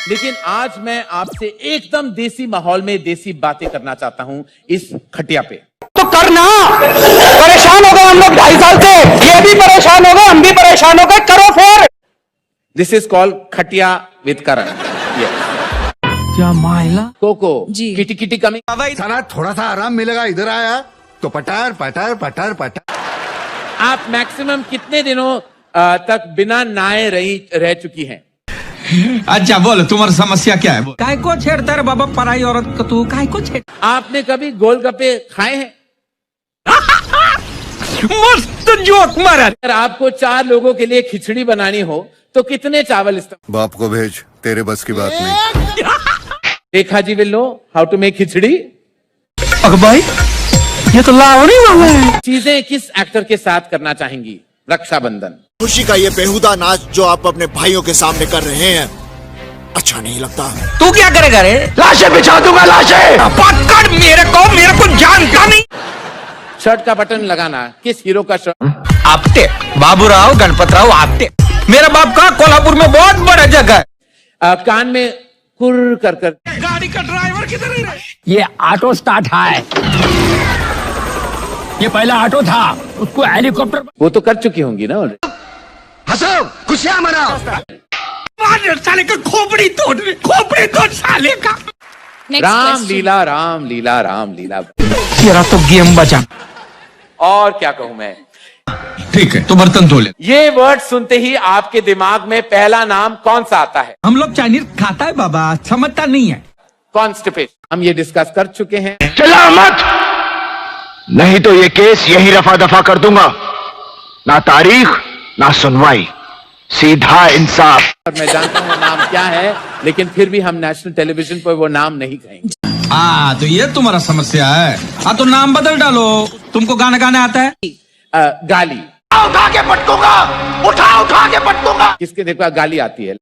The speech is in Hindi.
लेकिन आज मैं आपसे एकदम देसी माहौल में देसी बातें करना चाहता हूं इस खटिया पे। तो करना, परेशान हो गए हम लोग 2.5 साल से, ये भी परेशान हो गए, हम भी परेशान हो गए, करो फिर। दिस इज कॉल्ड खटिया विद करण। क्या माइला कोको जी। Kitty kitty coming. साला थोड़ा सा आराम मिलेगा, इधर आया तो पटार पटार पटार पटार। आप मैक्सिमम कितने दिनों तक बिना नहाए रह चुकी हैं? अच्छा बोलो तुम्हारी समस्या क्या है? काय को छेड़ता रे बाबा पराई औरत को, तू काय को छेड़। आपने कभी गोलगप्पे खाए हैं? मस्त जोक मारा। अगर आपको 4 लोगों के लिए खिचड़ी बनानी हो तो कितने चावल इस्तेमाल? बाप को भेज, तेरे बस की बात नहीं। Rekha ji will know how to make khichdi. अग भाई ये तो लावणी वाला है। चीजें किस एक्टर के साथ करना चाहेंगी? रक्षाबंधन। खुशी का ये बेहुदा नाच जो आप अपने भाइयों के सामने कर रहे हैं, अच्छा नहीं लगता? तू क्या करेगा रे? लाशें बिछा दूंगा, लाशें। पकड़ मेरे को जानता नहीं। शर्ट का बटन लगाना किस हीरो का शर्ट? आपटे बाबूराव गणपतराव आपटे। मेरे बाप का कोल्हापुर में बहुत बड़ा जगह है। कान में कुर कर कर। गाड़ी का ड्राइवर किधर है? ये ऑटो स्टार्ट है। ये पहला ऑटो था, उसको हेलीकॉप्टर। वो तो कर चुकी होंगी ना ऑलरेडी। हंसो, खुशियां मनाओ। साले का खोपड़ी तोड़ साले का। राम लीला राम लीला राम लीला। तेरा तो गेम बचा। और क्या कहूं मैं? ठीक है तो बर्तन धो ले। ये वर्ड सुनते ही आपके दिमाग में पहला नाम कौन सा आता है? हम लोग चाइनीज खाता है बाबा, समझता नहीं है। कॉन्स्टिपेशन। हम ये डिस्कस कर चुके हैं। चला मत, नहीं तो ये केस यही रफा दफा कर दूंगा। ना तारीख ना सुनवाई, सीधा इंसाफ। और मैं जानता हूँ वो नाम क्या है, लेकिन फिर भी हम नेशनल टेलीविजन पर वो नाम नहीं कहेंगे। तो ये तुम्हारा समस्या है। तो नाम बदल डालो। तुमको गाना गाने आता है? गाली। उठा के पटकूंगा, उठा के पटकूंगा। किसके देखो गाली आती है?